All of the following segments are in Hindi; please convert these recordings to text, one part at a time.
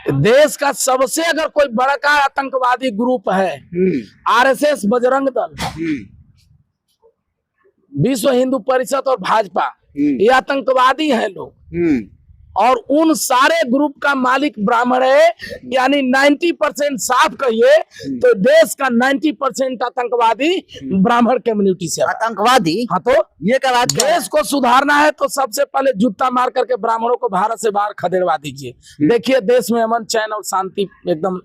देश का सबसे अगर कोई बड़ा का आतंकवादी ग्रुप है आरएसएस, बजरंग दल, विश्व हिंदू परिषद और भाजपा, ये आतंकवादी हैं लोग। और उन सारे ग्रुप का मालिक ब्राह्मण है, यानी 90% साफ कहिए तो देश का 90% आतंकवादी ब्राह्मण कम्युनिटी से। आतंकवादी? हाँ, तो ये क्या बात? देश को सुधारना है तो सबसे पहले जूता मार करके ब्राह्मणों को भारत से बाहर खदेड़वा दीजिए। देखिए देश में अमन, चैन और शांति एकदम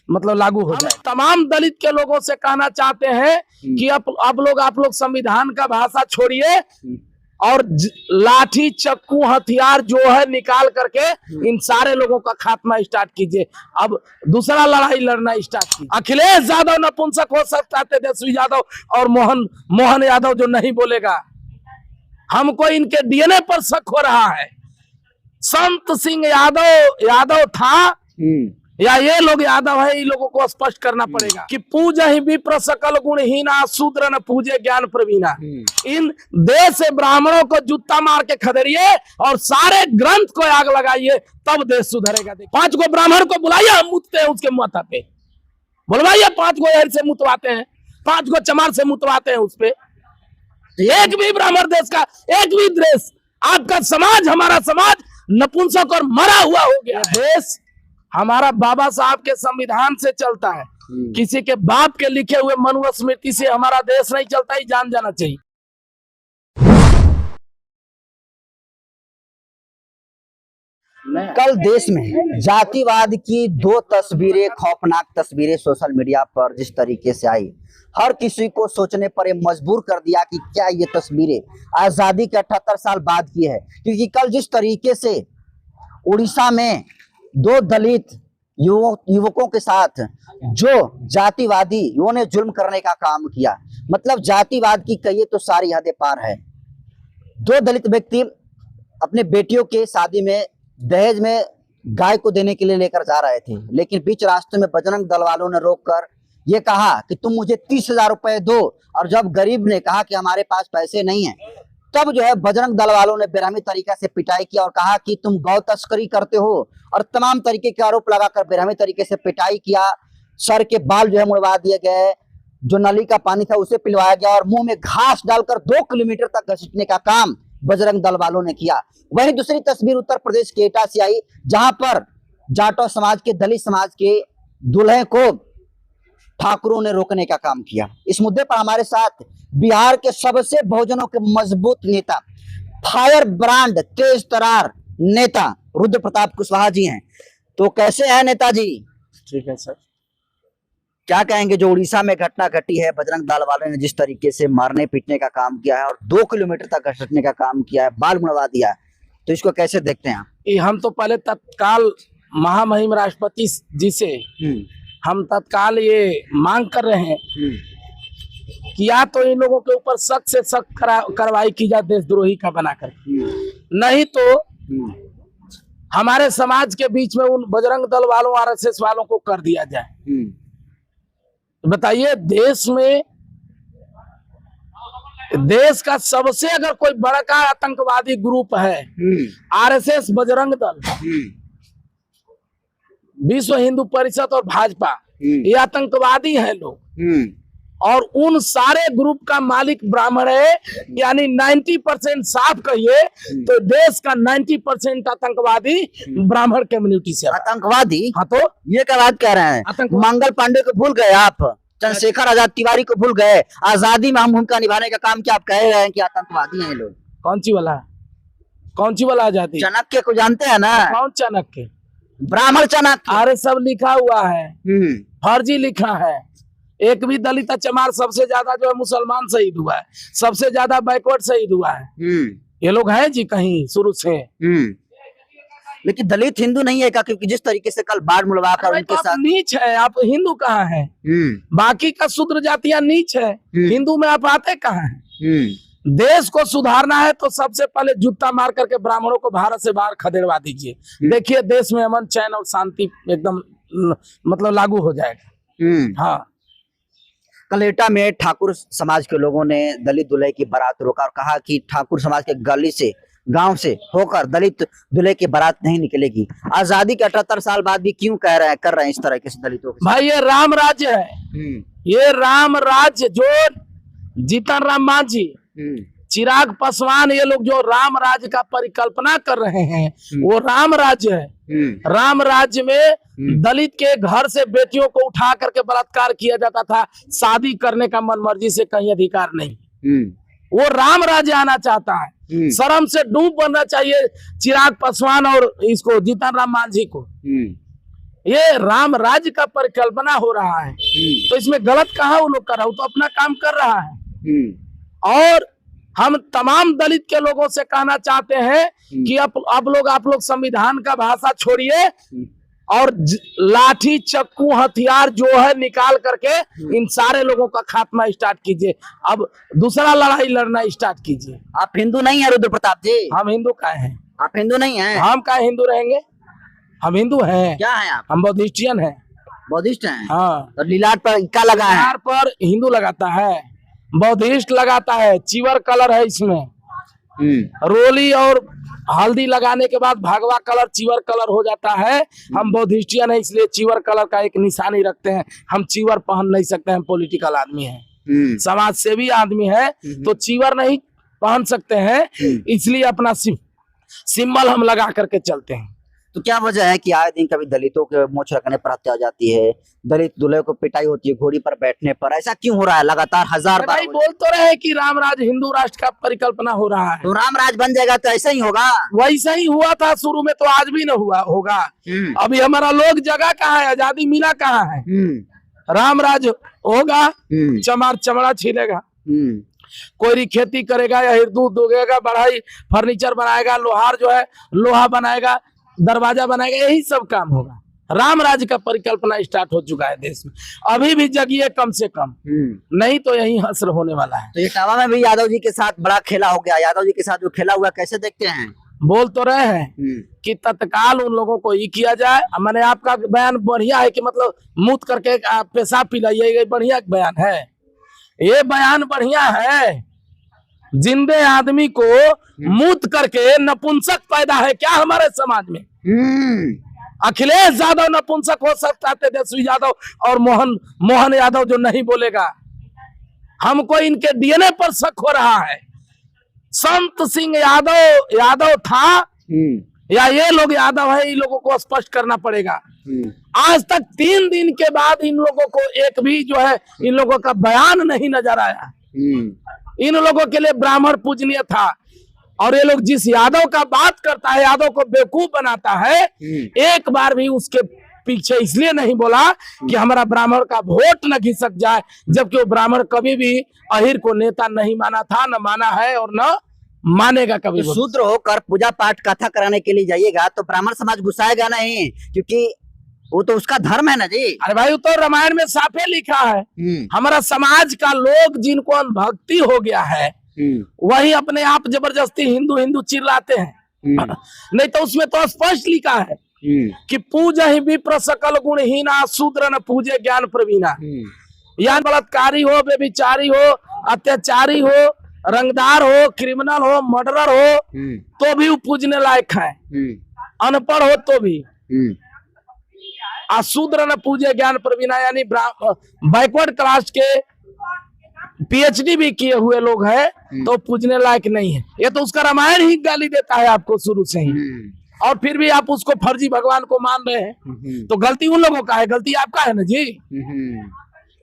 मतलब लागू हो जाए। तमाम दलित के लोगों से कहना चाहते हैं कि आप लोग संविधान का भाषा छोड़िए और लाठी, चक्कू, हथियार जो है निकाल करके इन सारे लोगों का खात्मा स्टार्ट कीजिए। अब दूसरा लड़ाई लड़ना स्टार्ट कीजिए। अखिलेश यादव नपुंसक हो सकता है, तेजस्वी यादव और मोहन यादव जो नहीं बोलेगा, हमको इनके डीएनए पर शक हो रहा है। संत सिंह यादव था या ये लोग यादव है, इन लोगों को स्पष्ट करना पड़ेगा कि पूज ही विप्र सकल गुणहीना, शूद्र न पूजे ज्ञान प्रवीणा। इन देश से ब्राह्मणों को जूता मार के खदेड़िए और सारे ग्रंथ को आग लगाइए, तब देश सुधरेगा। 5 को ब्राह्मण को बुलाइए, हम मुतते हैं उसके माथा पे, बुलवाइए 5 को एहर से मुतवाते हैं, 5 को चमार से मुतवाते हैं उस पे। एक भी ब्राह्मण देश का, एक भी देश, आपका समाज, हमारा समाज नपुंसक और मरा हुआ हो गया। देश हमारा बाबा साहब के संविधान से चलता है, किसी के बाप के लिखे हुए मनुस्मृति से हमारा देश नहीं चलता, ही जान जाना चाहिए। कल देश में जातिवाद की 2 तस्वीरें, खौफनाक तस्वीरें सोशल मीडिया पर जिस तरीके से आई, हर किसी को सोचने पर मजबूर कर दिया कि क्या ये तस्वीरें आजादी के 78 साल बाद की है। क्योंकि कल जिस तरीके से उड़ीसा में 2 दलित युवकों के साथ जो जातिवादियों ने जुल्म करने का काम किया, मतलब जातिवाद की कहिए तो सारी हदें पार है। 2 दलित व्यक्ति अपने बेटियों के शादी में दहेज में गाय को देने के लिए लेकर जा रहे थे, लेकिन बीच रास्ते में बजरंग दल वालों ने रोककर ये कहा कि तुम मुझे 30,000 रुपए दो। और जब गरीब ने कहा कि हमारे पास पैसे नहीं है, तब जो है बजरंग दल वालों ने बेरहमी तरीके से पिटाई किया और कहा कि तुम गौ तस्करी करते हो, और तमाम तरीके के आरोप लगाकर बेरहमी तरीके से पिटाई किया। सर के बाल जो है मुड़वा दिए गए, जो नली का पानी था उसे पिलवाया गया और मुंह में घास डालकर 2 किलोमीटर तक घसीटने का काम बजरंग दल वालों ने किया। वहीं दूसरी तस्वीर उत्तर प्रदेश के एटा से आई, जहां पर जाटो समाज के, दलित समाज के दूल्हे को ठाकुरों ने रोकने का काम किया। इस मुद्दे पर हमारे साथ बिहार के सबसे बहुजनों के मजबूत नेता, फायर ब्रांड तेज तरार नेता रुद्र प्रताप कुशवाहा जी हैं। तो कैसे हैं नेताजी? ठीक है सर। क्या कहेंगे जो उड़ीसा में घटना घटी है, बजरंग दल वाले ने जिस तरीके से मारने पीटने का काम किया है और 2 किलोमीटर तक घसीटने का काम किया है, बाल मुड़वा दिया है, तो इसको कैसे देखते हैं आप? हम तो पहले तत्काल महामहिम राष्ट्रपति जी से हम तत्काल ये मांग कर रहे हैं कि या तो इन लोगों के ऊपर सख्त से सख्त कार्रवाई की जाए देशद्रोही का बनाकर, नहीं तो हमारे समाज के बीच में उन बजरंग दल वालों, आरएसएस वालों को कर दिया जाए। बताइए, देश का सबसे अगर कोई बड़ा का आतंकवादी ग्रुप है आरएसएस, बजरंग दल, विश्व हिंदू परिषद और भाजपा, ये आतंकवादी हैं लोग। और उन सारे ग्रुप का मालिक ब्राह्मण है, यानी 90% साफ कहिए तो देश का 90% आतंकवादी ब्राह्मण कम्युनिटी से। आतंकवादी? हाँ, तो ये क्या बात कह रहे हैं? मंगल पांडे को भूल गए आप, चंद्रशेखर आजाद तिवारी को भूल गए। आजादी में हम भूमिका निभाने का काम क्या आप कह रहे हैं कि आतंकवादी हैं लोग? कौन सी वाला आजादी? चाणक्य को जानते हैं ना? कौन चाणक्य? ब्राह्मण चाणक्य। अरे सब लिखा हुआ है, फर्जी लिखा है। एक भी दलित चमार, सबसे ज्यादा जो है मुसलमान शहीद हुआ है, सबसे ज्यादा बैकवर्ड शहीद हुआ है। ये लोग हैं जी कहीं शुरू से। लेकिन दलित हिंदू नहीं है क्या? क्योंकि जिस तरीके से कल बाढ़ मुड़वाकर उनके तो साथ नीच है। आप हिंदू कहाँ है? बाकी का शूद्र जातियां नीच है, हिंदू में आप आते कहाँ है? देश को सुधारना है तो सबसे पहले जूता मार करके ब्राह्मणों को भारत से बाहर खदेड़वा दीजिए। देखिए देश में अमन, चैन और शांति एकदम मतलब लागू हो जाएगा। हाँ, कल एटा में ठाकुर समाज के लोगों ने दलित दूल्हे की बारात रोका और कहा कि ठाकुर समाज के गली से गांव से होकर दलित दूल्हे की बारात नहीं निकलेगी। आजादी के 78 साल बाद भी क्यों कर रहे हैं इस तरह के दलितों के साथ? भाई ये राम राज्य है, ये राम राज्य जो जीतन राम मांझी, चिराग पासवान, ये लोग जो राम राज्य का परिकल्पना कर रहे हैं वो राम राज्य है। राम राज्य में दलित के घर से बेटियों को उठा करके बलात्कार किया जाता था, शादी करने का मनमर्जी से कहीं अधिकार नहीं। वो राम राज्य आना चाहता है। शर्म से डूब बनना चाहिए चिराग पासवान और इसको जीतन राम मांझी को। ये राम राज्य का परिकल्पना हो रहा है, तो इसमें गलत कहाँ वो लोग कर रहा है, वो तो अपना काम कर रहा है। और हम तमाम दलित के लोगों से कहना चाहते हैं कि आप लोग संविधान का भाषा छोड़िए और लाठी चक्कू हथियार जो है निकाल करके इन सारे लोगों का खात्मा स्टार्ट कीजिए। अब दूसरा लड़ाई लड़ना स्टार्ट कीजिए। आप हिंदू नहीं है रुद्र प्रताप जी? हम हिंदू का हैं। आप हिंदू नहीं हैं? हम का हिंदू रहेंगे? हम हिंदू हैं। क्या है आप? हम बौद्धिस्टियन हैं। बौद्धिस्ट हैं? हाँ। तो लीलाट पर क्या लगा है? लीलाट पर हिंदू लगाता है, बौद्धिस्ट लगाता है, चीवर कलर है इसमें। रोली और हल्दी लगाने के बाद भगवा कलर चीवर कलर हो जाता है। हम बौद्धिस्टियन है इसलिए चीवर कलर का एक निशानी रखते हैं। हम चीवर पहन नहीं सकते, हम पॉलिटिकल आदमी हैं, समाज सेवी आदमी है, तो चीवर नहीं पहन सकते हैं, इसलिए अपना सिंबल हम लगा करके चलते हैं। तो क्या वजह है कि आए दिन कभी दलितों के मोच रखने पर हत्या हो जाती है, दलित दूल्हे को पिटाई होती है घोड़ी पर बैठने पर, ऐसा क्यों हो रहा है लगातार? हजार बार बोल तो रहे कि राम राज हिंदू राष्ट्र का परिकल्पना हो रहा है, तो राम राज बन जाएगा तो ऐसा ही होगा? वैसा ही हुआ था शुरू में, तो आज भी न हुआ होगा। अभी हमारा लोग जगह कहाँ है, आजादी मिला कहाँ है? राम राज होगा, चमड़ा छिलेगा, कोई खेती करेगा या दूध दोगेगा, बढ़ाई फर्नीचर बनाएगा, लोहार जो है लोहा बनाएगा, दरवाजा बनाएगा, यही सब काम होगा। राम राज्य का परिकल्पना स्टार्ट हो चुका है देश में। अभी भी जगिए कम से कम, नहीं तो यही हश्र होने वाला है। तो इटावा में भी यादव जी के साथ बड़ा खेला हो गया, यादव जी के साथ जो खेला हुआ कैसे देखते हैं? बोल तो रहे हैं कि तत्काल उन लोगों को ये किया जाए। मैंने आपका बयान बढ़िया है कि मतलब मुत करके पेशाब पिलाइए, ये बढ़िया बयान है, ये बयान बढ़िया है। जिंदे आदमी को मुत करके नपुंसक पैदा है क्या हमारे समाज में? अखिलेश यादव नपुंसक हो सकता है, तेजस्वी यादव और मोहन यादव जो नहीं बोलेगा। हमको इनके डीएनए पर शक हो रहा है। संत सिंह यादव था या ये लोग यादव है, इन लोगों को स्पष्ट करना पड़ेगा। आज तक 3 दिन के बाद इन लोगों को एक भी जो है इन लोगों का बयान नहीं नजर आया। इन लोगों के लिए ब्राह्मण पूजनीय था, और ये लोग जिस यादव का बात करता है, यादव को बेवकूफ बनाता है, एक बार भी उसके पीछे इसलिए नहीं बोला कि हमारा ब्राह्मण का वोट न घिसक जाए, जबकि वो ब्राह्मण कभी भी अहिर को नेता नहीं माना था, न माना है और न मानेगा कभी। तो शूद्र होकर पूजा पाठ कथा कराने के लिए जाइएगा तो ब्राह्मण समाज गुस्साएगा नहीं, क्योंकि वो तो उसका धर्म है ना जी। अरे भाई वो तो रामायण में साफे लिखा है, हमारा समाज का लोग जिनको भक्ति हो गया है वही अपने आप जबरदस्ती हिंदू हिंदू चिल्लाते हैं। नहीं तो उसमें तो स्पष्ट लिखा है कि पूजा ही विप्र सकल गुणहीना, शूद्र न पूजे ज्ञान प्रवीणा। या बलात्कारी हो, बेविचारी हो, अत्याचारी हो, रंगदार हो, क्रिमिनल हो, मर्डरर हो, तो भी वो पूजने लायक है। अनपढ़ हो तो भी। शूद्र न पूजे ज्ञान प्रवीणा, यानी बैकवर्ड क्लास के पीएचडी भी किए हुए लोग हैं तो पूजने लायक नहीं है। ये तो उसका रामायण ही गाली देता है आपको शुरू से ही, और फिर भी आप उसको फर्जी भगवान को मान रहे हैं, तो गलती उन लोगों का है, गलती आपका है ना जी।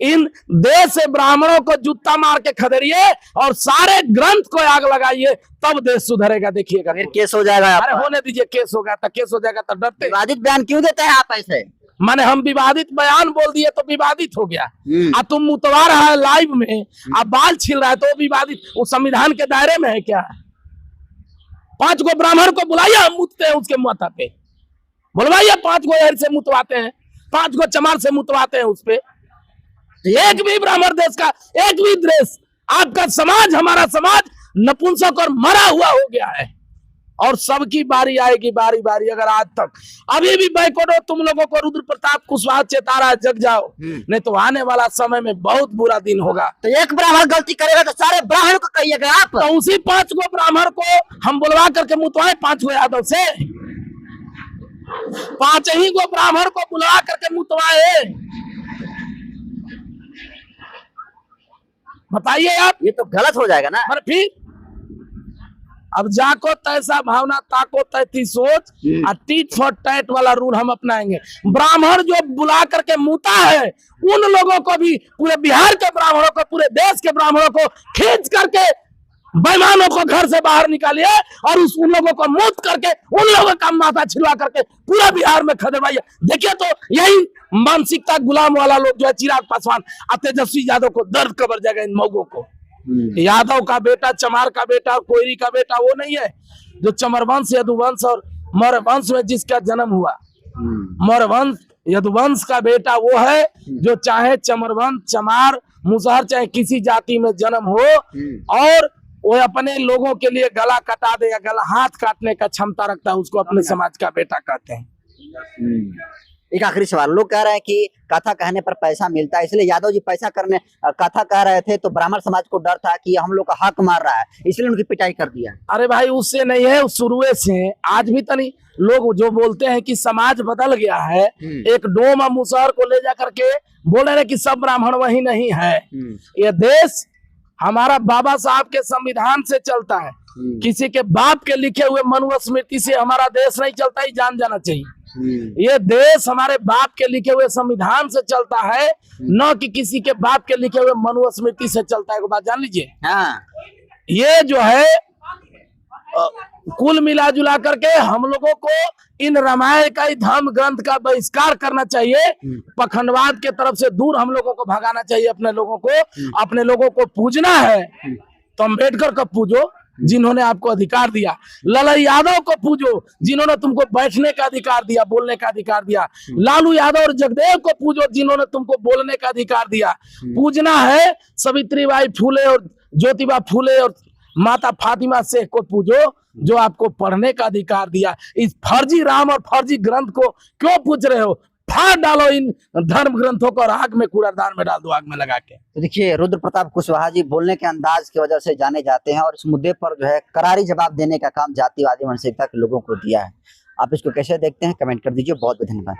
इन देश से ब्राह्मणों को जूता मार के खदेड़िए और सारे ग्रंथ को आग लगाइए, तब देश सुधरेगा। देखिएगा फिर केस हो जाएगा। अरे होने दीजिए, केस होगा तो केस हो जाएगा तो डरते। विवादित बयान क्यों देते हैं आप ऐसे? माने हम विवादित बयान बोल दिए तो विवादित हो गया। तुम मुतवा रहा है लाइव में, आप बाल छील रहा है तो विवादित, वो संविधान के दायरे में है क्या? 5 गो ब्राह्मण को बुलाइए, हम मुतते हैं उसके माथा पे, बुलवाइए 5 गो एहर से मुतवाते हैं, 5 गो चमार से मुतवाते हैं उस पे। एक भी ब्राह्मण देश का, एक भी देश, आपका समाज, हमारा समाज नपुंसक और मरा हुआ हो गया है। और सबकी बारी आएगी, बारी बारी। अगर आज तक अभी भी बैकवर्ड हो तुम लोगों को, रुद्र प्रताप कुशवाहा चेता रहा है, जग जाओ, नहीं तो आने वाला समय में बहुत बुरा दिन होगा। तो एक ब्राह्मण गलती करेगा तो सारे ब्राह्मण को कहिएगा आप। तो उसी 5 गो ब्राह्मण को हम बुलवा करके मुतवाए, 5 गो यादव से, 5 ही गो ब्राह्मण को बुलवा करके मुतवाए। बताइए आप, ये तो गलत हो जाएगा ना। पर फिर अब जाको तैसा भावना, ताको तैसी सोच, और टीट फॉर टैट वाला रूल हम अपनाएंगे। ब्राह्मण जो बुला करके मुता है, उन लोगों को भी, पूरे बिहार के ब्राह्मणों को, पूरे देश के ब्राह्मणों को खींच करके बेईमानों को घर से बाहर निकालिए, और उन लोगों को मुक्त करके उन लोगों का माथा छिलवा करके पूरा बिहार में खदेड़वाइए। देखिए तो यही मानसिकता गुलाम वाला लोग जो है, चिराग पासवान और तेजस्वी यादव को दर्द कबर जाएगा इन मौगों को। यादव का बेटा, चमार का बेटा, कोयरी का बेटा वो नहीं है जो चमरवंश, यदुवंश और मौर्यवंश में जिसका जन्म हुआ। मौर्यवंश, यदुवंश का बेटा वो है जो चाहे चमरवंश, चमार, मुसहर, चाहे किसी जाति में जन्म हो, और वो अपने लोगों के लिए गला कटा दे या गला हाथ काटने का क्षमता रखता है, उसको अपने समाज का बेटा कहते हैं। एक आखिरी सवाल, लोग कह रहे हैं कि कथा कहने पर पैसा मिलता है, इसलिए यादव जी पैसा करने कथा कह रहे थे, तो ब्राह्मण समाज को डर था कि हम लोग का हक मार रहा है, इसलिए उनकी पिटाई कर दिया। अरे भाई उससे नहीं है, शुरू से आज भी तनी लोग जो बोलते हैं कि समाज बदल गया है, एक डोम और मुसहर को ले जा करके बोल रहे हैं कि सब ब्राह्मण वही नहीं है। ये देश हमारा बाबा साहब के संविधान से चलता है, किसी के बाप के लिखे हुए मनुस्मृति से हमारा देश नहीं चलता, ही जान जाना चाहिए। ये देश हमारे बाप के लिखे हुए संविधान से चलता है, न कि किसी के बाप के लिखे हुए मनुस्मृति से चलता है। एक बात जान लीजिए, ये जो है कुल मिला जुला करके हम लोगों को इन रामायण का, धर्म ग्रंथ का बहिष्कार करना चाहिए, पखंडवाद के तरफ से दूर हम लोगों को भगाना चाहिए। अपने लोगों को पूजना है तो अम्बेडकर को पूजो जिन्होंने आपको अधिकार दिया, ललन यादव को पूजो जिन्होंने तुमको बैठने का अधिकार दिया, बोलने का अधिकार दिया, लालू यादव और जगदेव को पूजो जिन्होंने तुमको बोलने का अधिकार दिया। पूजना है सावित्रीबाई फूले और ज्योतिबा फूले और माता फातिमा शेख को पूजो जो आपको पढ़ने का अधिकार दिया। इस फर्जी राम और फर्जी ग्रंथ को क्यों पूछ रहे हो? फाड़ डालो इन धर्म ग्रंथों को और आग में, कूड़ादान में डाल दो, आग में लगा के। तो देखिए, रुद्र प्रताप कुशवाहा जी बोलने के अंदाज की वजह से जाने जाते हैं, और इस मुद्दे पर जो है करारी जवाब देने का काम जातिवादी मानसिकता के लोगों को दिया है। आप इसको कैसे देखते हैं, कमेंट कर दीजिए। बहुत बहुत धन्यवाद।